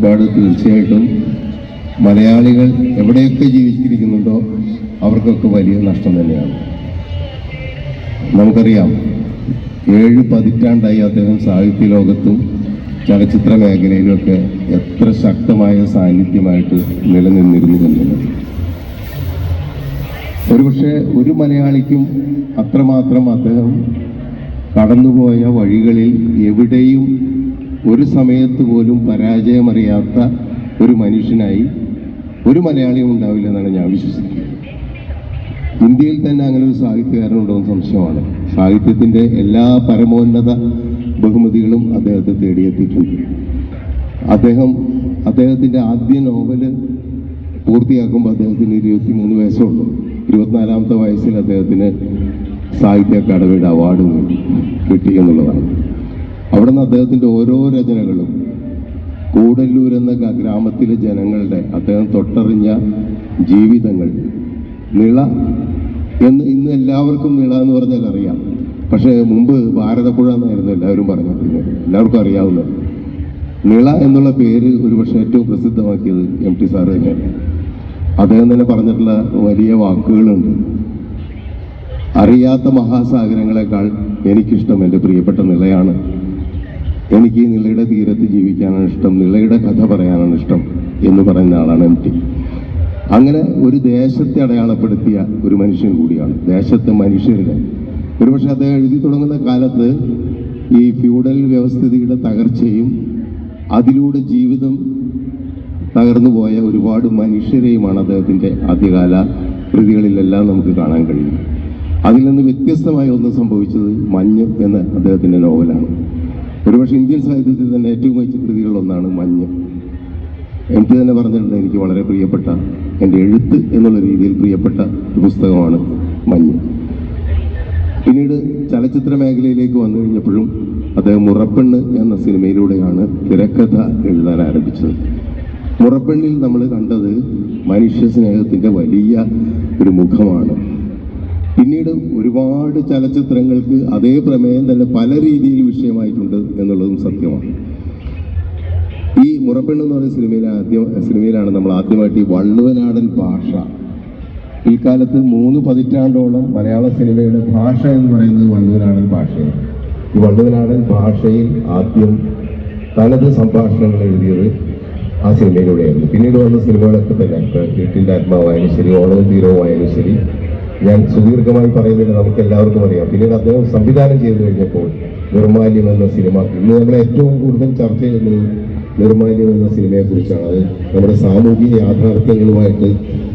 വേർപാട് തീർച്ചയായിട്ടും മലയാളികൾ എവിടെയൊക്കെ ജീവിച്ചിരിക്കുന്നുണ്ടോ അവർക്കൊക്കെ വലിയ നഷ്ടം തന്നെയാണ്. നമുക്കറിയാം 7 പതിറ്റാണ്ടായി അദ്ദേഹം സാഹിത്യ ലോകത്തും ചലച്ചിത്ര മേഖലയിലുമൊക്കെ എത്ര ശക്തമായ സാന്നിധ്യമായിട്ട് നിലനിന്നിരുന്നു എന്നുള്ളത് ഒരുപക്ഷെ ഒരു മലയാളിക്കും അത്രമാത്രം അദ്ദേഹം കടന്നുപോയ വഴികളിൽ എവിടെയും ഒരു സമയത്ത് പോലും പരാജയമറിയാത്ത ഒരു മനുഷ്യനായി ഒരു മലയാളിയും ഉണ്ടാവില്ല എന്നാണ് ഞാൻ വിശ്വസിക്കുന്നത്. ഇന്ത്യയിൽ തന്നെ അങ്ങനെ ഒരു സാഹിത്യകാരനുണ്ടോ എന്ന് സംശയമാണ്. സാഹിത്യത്തിൻ്റെ എല്ലാ പരമോന്നത ബഹുമതികളും അദ്ദേഹത്തെ തേടിയെത്തിയിട്ടുണ്ട്. അദ്ദേഹത്തിൻ്റെ ആദ്യ നോവല് പൂർത്തിയാക്കുമ്പോൾ അദ്ദേഹത്തിന് 23 വയസ്സുള്ളൂ. 24ാമത്തെ വയസ്സിൽ അദ്ദേഹത്തിന് സാഹിത്യ അക്കാദമിയുടെ അവാർഡ് കിട്ടി എന്നുള്ളതാണ്. അവിടെ നിന്ന് അദ്ദേഹത്തിൻ്റെ ഓരോ രചനകളും കൂടല്ലൂർ എന്ന ഗ്രാമത്തിലെ ജനങ്ങളുടെ അദ്ദേഹം തൊട്ടറിഞ്ഞ ജീവിതങ്ങൾ, നിള ഇന്ന് എല്ലാവർക്കും നിള എന്ന് പറഞ്ഞാൽ അറിയാം. പക്ഷേ മുമ്പ് ഭാരതപ്പുഴ എന്നായിരുന്നു എല്ലാവരും പറഞ്ഞിരുന്നത്, എല്ലാവർക്കും അറിയാവുന്നത്. നിള എന്നുള്ള പേര് ഒരുപക്ഷെ ഏറ്റവും പ്രസിദ്ധമാക്കിയത് MT സാറ് തന്നെയാണ്. അദ്ദേഹം തന്നെ പറഞ്ഞിട്ടുള്ള വലിയ വാക്കുകളുണ്ട്. അറിയാത്ത മഹാസാഗരങ്ങളെക്കാൾ എനിക്കിഷ്ടം എൻ്റെ പ്രിയപ്പെട്ട നിളയാണ്. എനിക്ക് ഈ നിളയുടെ തീരത്ത് ജീവിക്കാനാണ് ഇഷ്ടം, നിളയുടെ കഥ പറയാനാണ് ഇഷ്ടം എന്ന് പറയുന്ന ആളാണ് MT. അങ്ങനെ ഒരു ദേശത്തെ അടയാളപ്പെടുത്തിയ ഒരു മനുഷ്യൻ കൂടിയാണ്, ദേശത്തെ മനുഷ്യരുടെ. ഒരുപക്ഷെ അദ്ദേഹം എഴുതി തുടങ്ങുന്ന കാലത്ത് ഈ ഫ്യൂഡൽ വ്യവസ്ഥിതിയുടെ തകർച്ചയും അതിലൂടെ ജീവിതം തകർന്നുപോയ ഒരുപാട് മനുഷ്യരെയുമാണ് അദ്ദേഹത്തിൻ്റെ ആദ്യകാല കൃതികളിലെല്ലാം നമുക്ക് കാണാൻ കഴിയും. അതിൽ നിന്ന് വ്യത്യസ്തമായ ഒന്ന് സംഭവിച്ചത് മഞ്ഞ് എന്ന അദ്ദേഹത്തിൻ്റെ നോവലാണ്. ഒരുപക്ഷെ ഇന്ത്യൻ സാഹിത്യത്തിൽ തന്നെ ഏറ്റവും മികച്ച കൃതികളിലൊന്നാണ് മഞ്ഞ്. MT തന്നെ പറഞ്ഞിട്ടുണ്ട്, എനിക്ക് വളരെ പ്രിയപ്പെട്ട, എൻ്റെ എഴുത്ത് എന്നുള്ള രീതിയിൽ പ്രിയപ്പെട്ട ഒരു പുസ്തകമാണ് മഞ്ഞ്. പിന്നീട് ചലച്ചിത്ര മേഖലയിലേക്ക് വന്നു കഴിഞ്ഞപ്പോഴും അദ്ദേഹം മുറപ്പെണ്ണ് എന്ന സിനിമയിലൂടെയാണ് തിരക്കഥ എഴുതാൻ ആരംഭിച്ചത്. മുറപ്പെണ്ണിൽ നമ്മൾ കണ്ടത് മനുഷ്യ സ്നേഹത്തിൻ്റെ വലിയ ഒരു മുഖമാണ്. പിന്നീട് ഒരുപാട് ചലച്ചിത്രങ്ങൾക്ക് അതേ പ്രമേയം തന്നെ പല രീതിയിൽ വിഷയമായിട്ടുണ്ട് എന്നുള്ളതും സത്യമാണ്. ഈ മുറപ്പെണ്ണ് എന്ന് പറയുന്ന സിനിമയിലാണ് നമ്മൾ ആദ്യമായിട്ട് ഈ വള്ളുവനാടൻ ഭാഷ, പിൽക്കാലത്ത് 3 പതിറ്റാണ്ടോളം മലയാള സിനിമയുടെ ഭാഷ എന്ന് പറയുന്നത് വള്ളുവനാടൻ ഭാഷയാണ്. ഈ വള്ളുവനാടൻ ഭാഷയിൽ ആദ്യം തനത് സംഭാഷണങ്ങൾ എഴുതിയത് ആ സിനിമയിലൂടെയായിരുന്നു. പിന്നീട് വന്ന സിനിമകളൊക്കെ തന്നെ വീട്ടിൻ്റെ ആത്മാവായാലും ശരി, ഓണവും തീരവുമായാലും ശരി, ഞാൻ സുദീർഘമായി പറയുന്നില്ല, നമുക്ക് എല്ലാവർക്കും അറിയാം. പിന്നീട് അദ്ദേഹം സംവിധാനം ചെയ്തു കഴിഞ്ഞപ്പോൾ നിർമാല്യം എന്ന സിനിമ, ഇന്ന് നമ്മൾ ഏറ്റവും കൂടുതൽ ചർച്ച ചെയ്യുന്നത് നിർമാല്യം എന്ന സിനിമയെക്കുറിച്ചാണ്. അത് നമ്മുടെ സാമൂഹിക യാഥാർത്ഥ്യങ്ങളുമായിട്ട്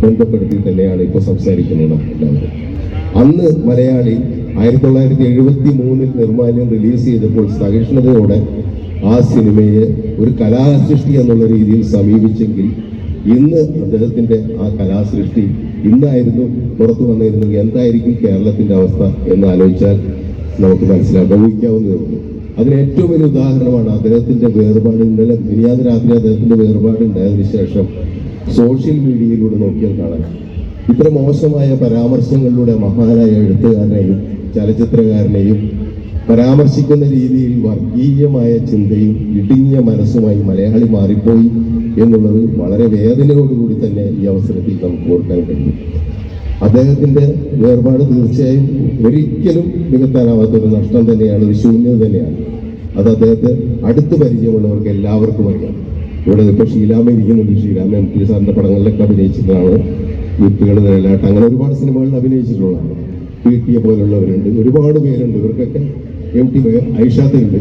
ബന്ധപ്പെടുത്തി തന്നെയാണ് ഇപ്പോൾ സംസാരിക്കുന്നത് എല്ലാവരും. അന്ന് മലയാളി 1973 നിർമാല്യം റിലീസ് ചെയ്തപ്പോൾ സഹിഷ്ണുതയോടെ ആ സിനിമയെ ഒരു കലാസൃഷ്ടി എന്നുള്ള രീതിയിൽ സമീപിച്ചെങ്കിൽ ഇന്ന് അദ്ദേഹത്തിൻ്റെ ആ കലാസൃഷ്ടി ഇന്നായിരുന്നു പുറത്തു വന്നിരുന്നെങ്കിൽ എന്തായിരിക്കും കേരളത്തിൻ്റെ അവസ്ഥ എന്ന് ആലോചിച്ചാൽ നമുക്ക് ഊഹിക്കാവുന്നതേ ഉള്ളൂ. അതിന് ഏറ്റവും വലിയ ഉദാഹരണമാണ് അദ്ദേഹത്തിൻ്റെ വേർപാട്. ഇന്നലെ മിനിയാന്ന് രാത്രി അദ്ദേഹത്തിൻ്റെ വേർപാട് ഉണ്ടായതിനു ശേഷം സോഷ്യൽ മീഡിയയിലൂടെ നോക്കിയാൽ കാണാം, ഇത്ര മോശമായ പരാമർശങ്ങളിലൂടെ മഹാനായ എഴുത്തുകാരനെയും ചലച്ചിത്രകാരനെയും പരാമർശിക്കുന്ന രീതിയിൽ വർഗീയമായ ചിന്തയും ഇടുങ്ങിയ മനസ്സുമായി മലയാളി മാറിപ്പോയി എന്നുള്ളത് വളരെ വേദനയോടുകൂടി തന്നെ ഈ അവസരത്തിൽ നമുക്ക് ഓർക്കാൻ കഴിയും. അദ്ദേഹത്തിൻ്റെ വേർപാട് തീർച്ചയായും ഒരിക്കലും നികത്താനാവാത്തൊരു നഷ്ടം തന്നെയാണ്, ഒരു ശൂന്യത തന്നെയാണ്. അത് അദ്ദേഹത്തെ അടുത്ത് പരിചയമുള്ളവർക്ക് എല്ലാവർക്കും അറിയാം. ഇവിടെ ഇപ്പോൾ ഷീലാമ്മ ഇരിക്കുന്നുണ്ട്. ഷീലാമ്മ MT സാറിൻ്റെ പടങ്ങളിലൊക്കെ അഭിനയിച്ചിട്ടാണ്. വിത്തുകൾ നിഴലാട്ട്, അങ്ങനെ ഒരുപാട് സിനിമകളിൽ അഭിനയിച്ചിട്ടുള്ളതാണ്. PTA പോലുള്ളവരുണ്ട്, ഒരുപാട് പേരുണ്ട്. ഇവർക്കൊക്കെ MT ഐഷാത്തുണ്ട്.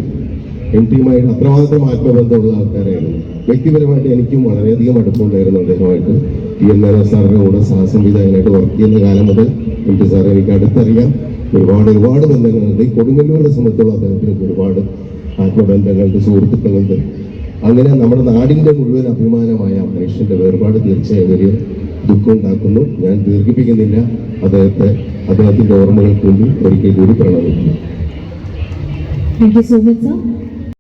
MTയുമായി അത്രമാത്രം ആത്മബന്ധമുള്ള ആൾക്കാരായിരുന്നു. വ്യക്തിപരമായിട്ട് എനിക്കും വളരെയധികം അടുപ്പമുണ്ടായിരുന്നു അദ്ദേഹമായിട്ട്. TN മേനോൻ സാറിൻ്റെ കൂടെ സഹസംവിധായകനായിട്ട് വർക്ക് ചെയ്യുന്ന കാലം മുതൽ MT സാറെ എനിക്ക് അടുത്തറിയാം. ഒരുപാട് ബന്ധങ്ങളുണ്ട്. ഈ കൊടുങ്ങല്ലൂരിനെ സംബന്ധിച്ചുള്ള അദ്ദേഹത്തിന് ഒരുപാട് ആത്മബന്ധങ്ങളുണ്ട്, സുഹൃത്തുക്കളുണ്ട്. അങ്ങനെ നമ്മുടെ നാടിൻ്റെ മുഴുവൻ അഭിമാനമായ മനുഷ്യൻ്റെ വേർപാട് തീർച്ചയായും വലിയ ദുഃഖം ഉണ്ടാക്കുന്നു. ഞാൻ ദീർഘിപ്പിക്കുന്നില്ല. അദ്ദേഹത്തിൻ്റെ ഓർമ്മകൾക്ക് വേണ്ടി ഒരിക്കൽ കൂടി പ്രണമിക്കുന്നു. Thank you so much, sir.